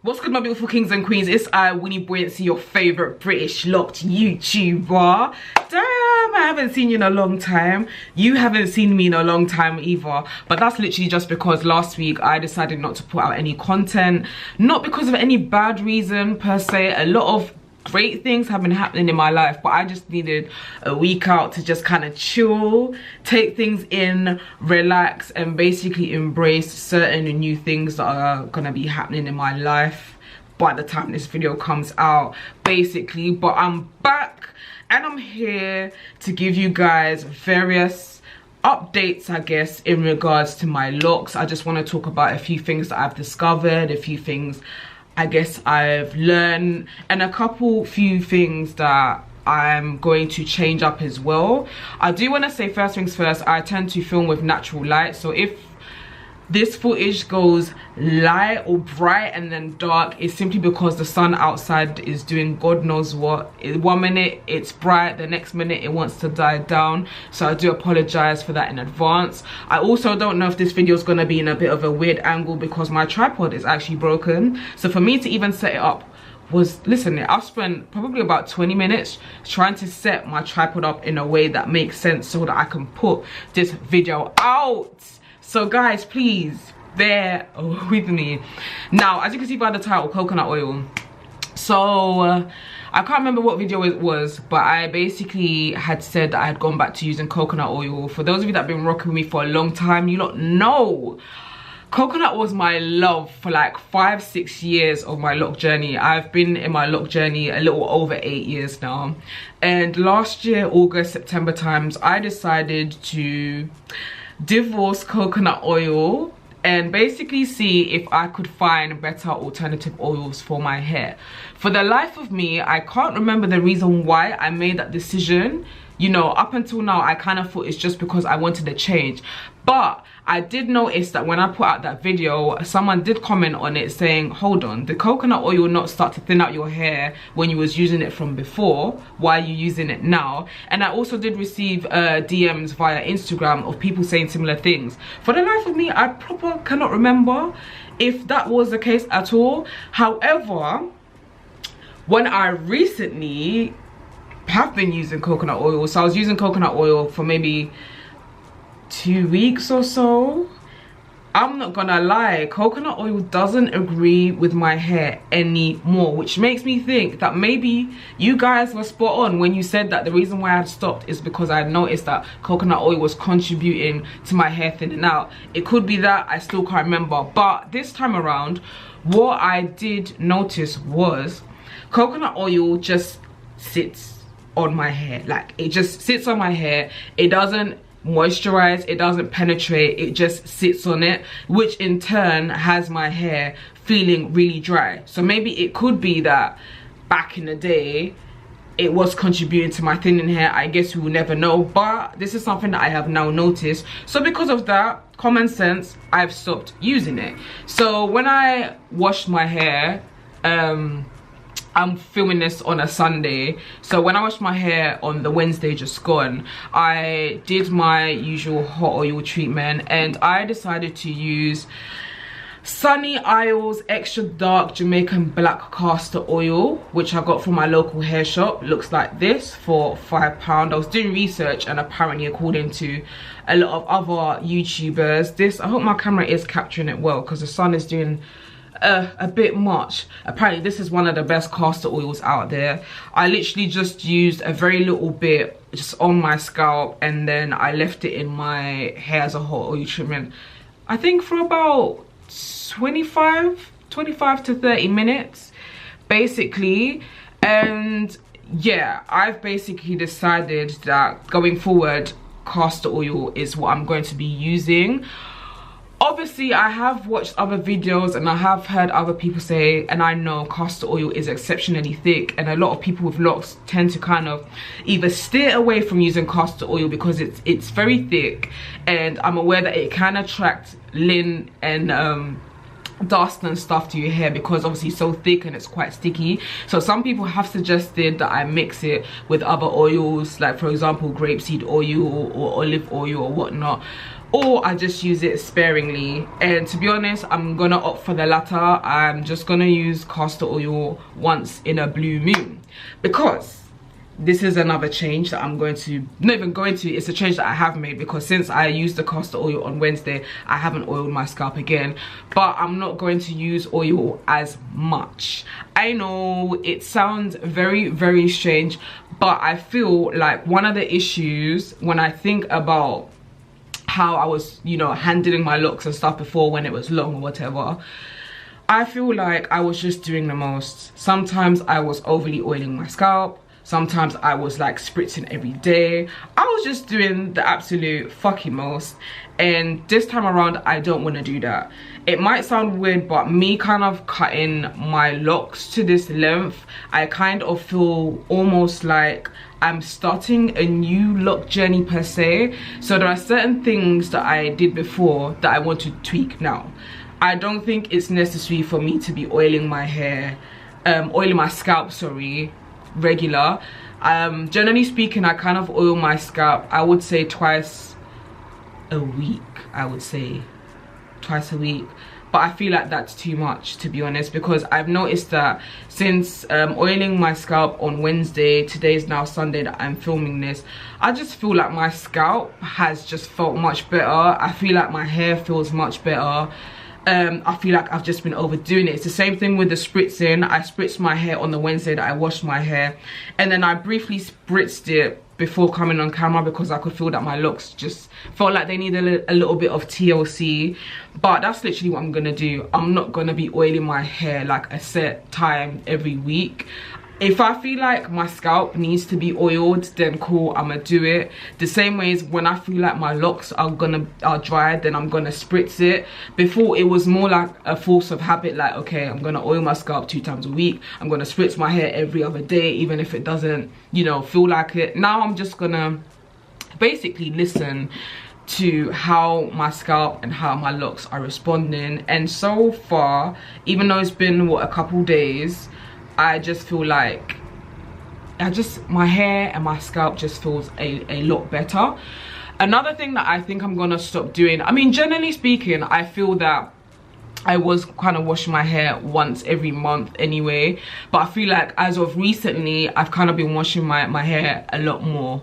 What's good, my beautiful kings and queens? It's I, Wini Buoyancy, your favourite British locked YouTuber. Damn, I haven't seen you in a long time. You haven't seen me in a long time either. But that's literally just because last week I decided not to put out any content. Not because of any bad reason per se. A lot of great things have been happening in my life, but I just needed a week out to just kind of chill, take things in, relax, and basically embrace certain new things that are gonna be happening in my life by the time this video comes out, basically. But I'm back and I'm here to give you guys various updates, I guess, in regards to my locks. I just want to talk about a few things that I've discovered, a few things I guess I've learned, and a few things that I'm going to change up as well. I do want to say, first things first, I tend to film with natural light, so if this footage goes light or bright and then dark, it's simply because the sun outside is doing God knows what. 1 minute it's bright, the next minute it wants to die down, so I do apologize for that in advance. I also don't know if this video is going to be in a bit of a weird angle because my tripod is actually broken, so for me to even set it up was, listen, I've spent probably about 20 minutes trying to set my tripod up in a way that makes sense so that I can put this video out. So guys, please bear with me. Now, as you can see by the title, coconut oil. So I can't remember what video it was, but I basically had said that I had gone back to using coconut oil. For those of you that have been rocking with me for a long time, you lot know coconut was my love for like 5-6 years of my lock journey. I've been in my lock journey a little over 8 years now, and last year, August, September times, I decided to divorce coconut oil and basically see if I could find better alternative oils for my hair. For the life of me, I can't remember the reason why I made that decision. You know, up until now, I kind of thought it's just because I wanted a change. But I did notice that when I put out that video, someone did comment on it saying, hold on, the coconut oil will not start to thin out your hair when you was using it from before. Why are you using it now? And I also did receive DMs via Instagram of people saying similar things. For the life of me, I proper cannot remember if that was the case at all. However, when I recently have been using coconut oil, so I was using coconut oil for maybe 2 weeks or so, I'm not gonna lie, coconut oil doesn't agree with my hair anymore, which makes me think that maybe you guys were spot on when you said that the reason why I had stopped is because I had noticed that coconut oil was contributing to my hair thinning out. It could be that, I still can't remember. But this time around, what I did notice was coconut oil just sits on my hair. Like, it just sits on my hair. It doesn't moisturize, it doesn't penetrate, it just sits on it, which in turn has my hair feeling really dry. So maybe it could be that back in the day it was contributing to my thinning hair. I guess we will never know, but this is something that I have now noticed. So because of that, common sense, I've stopped using it. So when I washed my hair, I'm filming this on a Sunday, so when I washed my hair on the Wednesday just gone, I did my usual hot oil treatment and I decided to use Sunny Isles Extra Dark Jamaican Black Castor Oil, which I got from my local hair shop. Looks like this for £5. I was doing research and apparently, according to a lot of other YouTubers, this, I hope my camera is capturing it well because the sun is doing a bit much. Apparently this is one of the best castor oils out there. I literally just used a very little bit just on my scalp and then I left it in my hair as a hot oil treatment, I think for about 25 to 30 minutes basically. And yeah, I've basically decided that going forward, castor oil is what I'm going to be using. Obviously, I have watched other videos and I have heard other people say, and I know castor oil is exceptionally thick, and a lot of people with locks tend to kind of either steer away from using castor oil because it's very thick, and I'm aware that it can attract lint and dust and stuff to your hair because obviously it's so thick and it's quite sticky. So some people have suggested that I mix it with other oils, like for example grapeseed oil or olive oil or whatnot. or I just use it sparingly. And to be honest, I'm gonna opt for the latter. I'm just gonna use castor oil once in a blue moon, because this is another change that I'm going to, not even going to, it's a change that I have made, because since I used the castor oil on Wednesday, I haven't oiled my scalp again. But I'm not going to use oil as much. I know it sounds very, very strange, but I feel like one of the issues when I think about how I was, you know, handling my locks and stuff before when it was long or whatever, I feel like I was just doing the most. Sometimes I was overly oiling my scalp. Sometimes I was like spritzing every day. I was just doing the absolute fucking most. And this time around, I don't want to do that. It might sound weird, but me kind of cutting my locks to this length, I kind of feel almost like I'm starting a new lock journey per se. So there are certain things that I did before that I want to tweak now. I don't think it's necessary for me to be oiling my hair, oiling my scalp, sorry, regular. Generally speaking, I kind of oil my scalp, I would say twice a week. I would say twice a week, but I feel like that's too much, to be honest, because I've noticed that since oiling my scalp on Wednesday, today is now Sunday that I'm filming this, I just feel like my scalp has just felt much better. I feel like my hair feels much better. I feel like I've just been overdoing it. It's the same thing with the spritzing. I spritzed my hair on the Wednesday that I washed my hair, and then I briefly spritzed it before coming on camera because I could feel that my locks just felt like they needed a little bit of TLC. But that's literally what I'm gonna do. I'm not gonna be oiling my hair like a set time every week. If I feel like my scalp needs to be oiled, then cool, I'm gonna do it. The same way as when I feel like my locks are dry, then I'm gonna spritz it. Before, it was more like a force of habit, like, okay, I'm gonna oil my scalp 2 times a week. I'm gonna spritz my hair every other day, even if it doesn't, you know, feel like it. Now I'm just gonna basically listen to how my scalp and how my locks are responding. And so far, even though it's been, what, a couple days, I just feel like my hair and my scalp just feels a lot better. Another thing that I think I'm gonna stop doing, I mean, generally speaking, I feel that I was kind of washing my hair once every month anyway, but I feel like as of recently, I've kind of been washing my hair a lot more.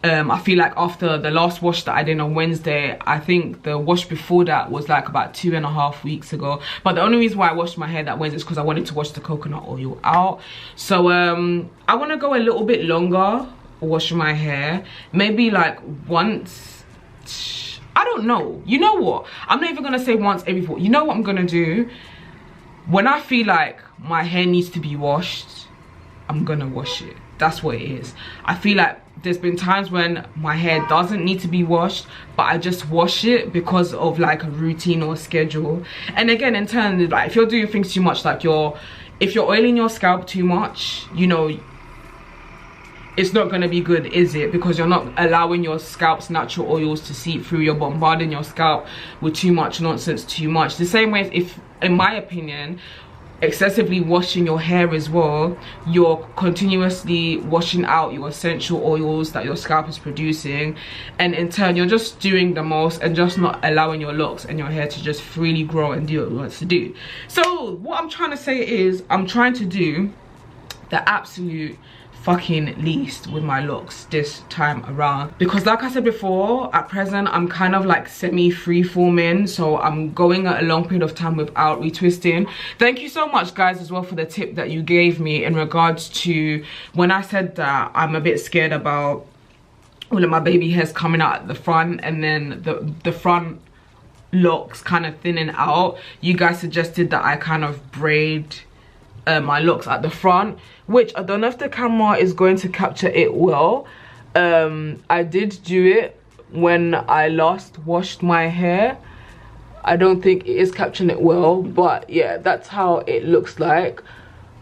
I feel like after the last wash that I did on Wednesday, I think the wash before that was like about 2.5 weeks ago. But the only reason why I washed my hair that Wednesday is because I wanted to wash the coconut oil out. So I want to go a little bit longer washing my hair. Maybe like once, I don't know. You know what? I'm not even going to say once every 4. You know what I'm going to do? When I feel like my hair needs to be washed, I'm going to wash it. That's what it is. I feel like there's been times when my hair doesn't need to be washed, but I just wash it because of like a routine or a schedule. And again, in turn, like if you're doing things too much, like if you're oiling your scalp too much, you know, it's not going to be good, is it? Because you're not allowing your scalp's natural oils to seep through. You're bombarding your scalp with too much nonsense, too much. The same way as if, in my opinion, excessively washing your hair as well, you're continuously washing out your essential oils that your scalp is producing, and in turn you're just doing the most and just not allowing your locks and your hair to just freely grow and do what it wants to do. So what I'm trying to say is, I'm trying to do the absolute fucking least with my locks this time around, because like I said before, at present I'm kind of like semi free-forming, so I'm going a long period of time without retwisting. Thank you so much guys as well for the tip that you gave me in regards to when I said that I'm a bit scared about all of my baby hairs coming out at the front and then the front locks kind of thinning out. You guys suggested that I kind of braid my locks at the front, which I don't know if the camera is going to capture it well. I did do it when I last washed my hair. I don't think it is capturing it well, but yeah, that's how it looks like.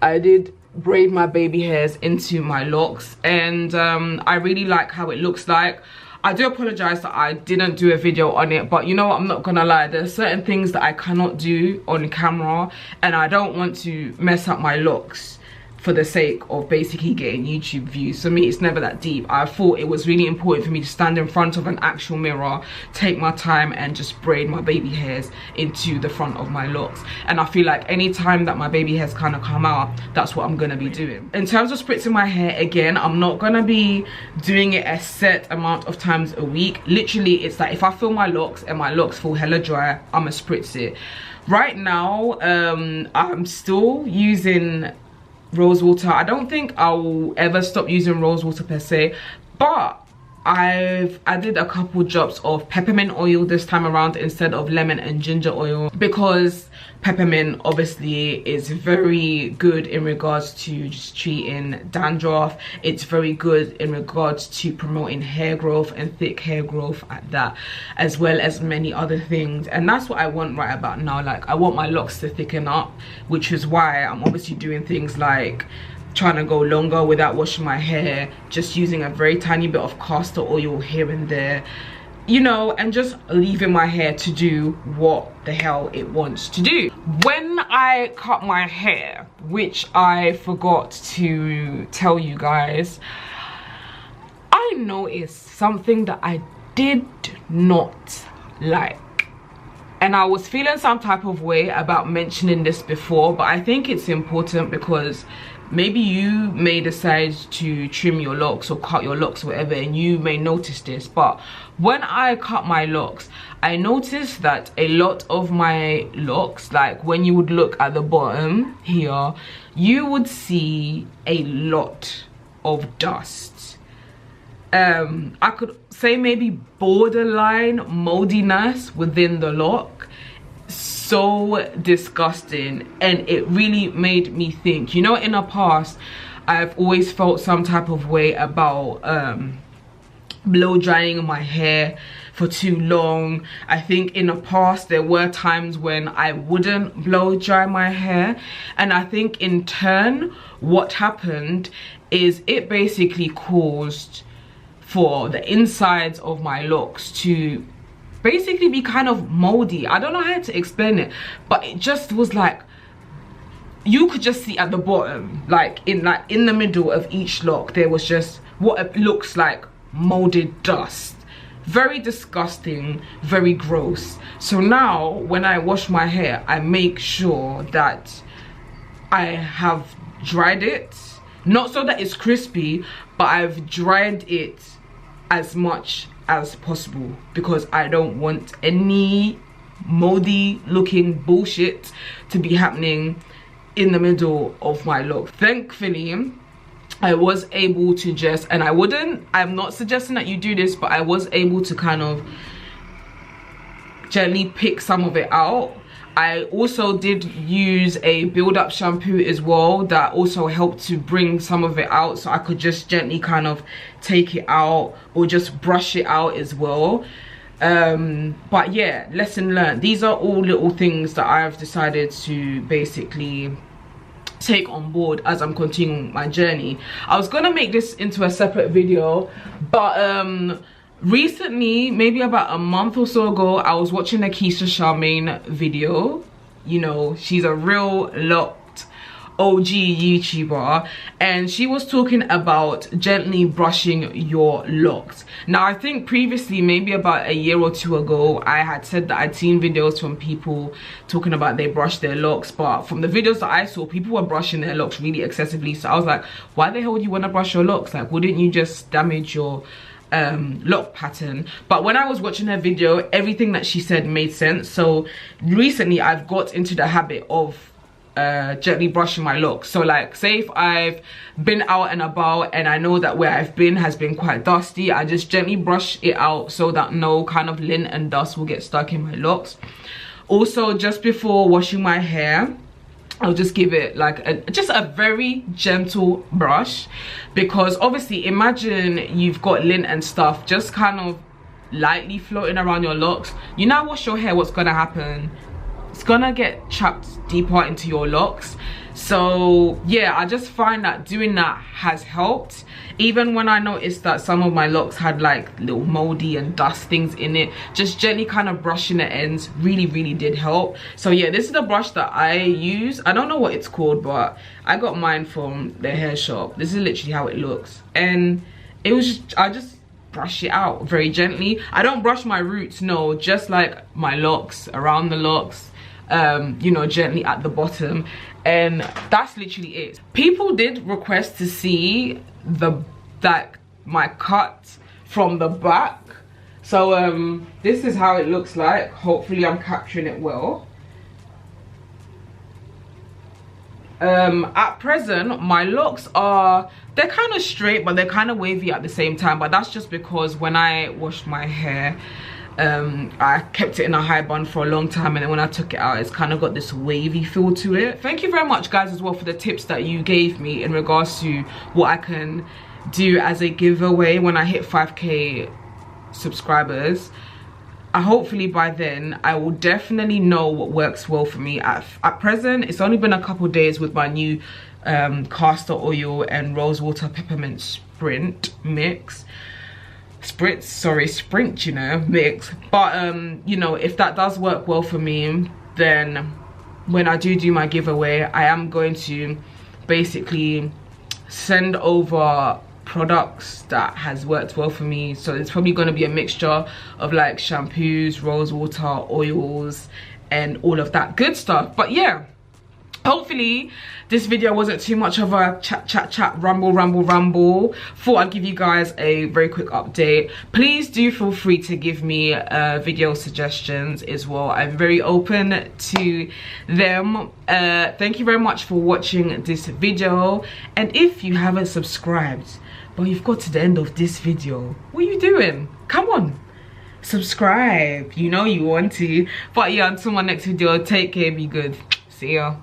I did braid my baby hairs into my locks, and I really like how it looks like. I do apologize that I didn't do a video on it, but you know what, I'm not gonna lie, there's certain things that I cannot do on camera, and I don't want to mess up my looks for the sake of basically getting YouTube views. For me, it's never that deep. I thought it was really important for me to stand in front of an actual mirror, take my time and just braid my baby hairs into the front of my locks. And I feel like any time that my baby hairs kind of come out, that's what I'm gonna be doing. In terms of spritzing my hair, again, I'm not gonna be doing it a set amount of times a week. Literally, it's like if I feel my locks and my locks feel hella dry, I'ma spritz it. Right now, I'm still using rose water. I don't think I will ever stop using rose water per se, but I've added a couple drops of peppermint oil this time around instead of lemon and ginger oil, because peppermint obviously is very good in regards to just treating dandruff. It's very good in regards to promoting hair growth and thick hair growth at that, as well as many other things. And that's what I want right about now. Like, I want my locks to thicken up, which is why I'm obviously doing things like trying to go longer without washing my hair, just using a very tiny bit of castor oil here and there, you know, and just leaving my hair to do what the hell it wants to do. When I cut my hair, which I forgot to tell you guys, I noticed something that I did not like. And I was feeling some type of way about mentioning this before, but I think it's important because maybe you may decide to trim your locks or cut your locks or whatever, and you may notice this. But when I cut my locks, I noticed that a lot of my locks, like when you would look at the bottom here, you would see a lot of dust. I could say maybe borderline moldiness within the lock. So disgusting, and it really made me think, you know, in the past I've always felt some type of way about blow drying my hair for too long. I think in the past there were times when I wouldn't blow dry my hair, and I think in turn what happened is it basically caused for the insides of my locks to basically be kind of moldy. I don't know how to explain it, but it just was like, you could just see at the bottom, like in the middle of each lock, there was just what it looks like molded dust. Very disgusting, very gross. So now when I wash my hair, I make sure that I have dried it, not so that it's crispy, but I've dried it as much as possible, because I don't want any moldy looking bullshit to be happening in the middle of my lock. Thankfully, I was able to just, and I'm not suggesting that you do this, but I was able to kind of gently pick some of it out. I also did use a build-up shampoo as well that also helped to bring some of it out, so I could just gently kind of take it out or just brush it out as well. But yeah, lesson learned. These are all little things that I've decided to basically take on board as I'm continuing my journey. I was gonna make this into a separate video, but recently, maybe about a month or so ago, I was watching a Keisha Charmaine video. You know, she's a real locked OG YouTuber, and she was talking about gently brushing your locks. Now, I think previously, maybe about a year or two ago, I had said that I'd seen videos from people talking about they brush their locks, but from the videos that I saw, people were brushing their locks really excessively. So I was like, why the hell would you want to brush your locks? Like, wouldn't you just damage your lock pattern? But when I was watching her video, everything that she said made sense. So recently I've got into the habit of gently brushing my locks. So like, say if I've been out and about and I know that where I've been has been quite dusty, I just gently brush it out so that no kind of lint and dust will get stuck in my locks. Also, just before washing my hair, I'll just give it like just a very gentle brush, because obviously imagine you've got lint and stuff just kind of lightly floating around your locks. You now wash your hair, what's gonna happen? It's gonna get trapped deeper into your locks. So yeah, I just find that doing that has helped. Even when I noticed that some of my locks had like little moldy and dust things in it, just gently kind of brushing the ends really did help. So yeah, this is the brush that I use. I don't know what it's called, but I got mine from the hair shop. This is literally how it looks, and it was just, I just brush it out very gently. I don't brush my roots, no, just like my locks, around the locks, you know, gently at the bottom, and that's literally it. People did request to see my cut from the back, so this is how it looks like. Hopefully I'm capturing it well. At present my locks they're kind of straight, but they're kind of wavy at the same time, but that's just because when I washed my hair, I kept it in a high bun for a long time, and then when I took it out, it's kind of got this wavy feel to it. Thank you very much guys as well for the tips that you gave me in regards to what I can do as a giveaway when I hit 5k subscribers. Hopefully by then I will definitely know what works well for me. At present, it's only been a couple days with my new castor oil and rosewater peppermint sprint mix. Sprint, you know, mix. But you know, if that does work well for me, then when I do my giveaway, I am going to basically send over products that has worked well for me. So it's probably going to be a mixture of like shampoos, rose water, oils, and all of that good stuff. But yeah, hopefully this video wasn't too much of a chat rumble. Thought I'd give you guys a very quick update. Please do feel free to give me video suggestions as well. I'm very open to them. Thank you very much for watching this video, and if you haven't subscribed but you've got to the end of this video, what are you doing? Come on, subscribe, you know you want to. But yeah, until my next video, take care, be good, see ya.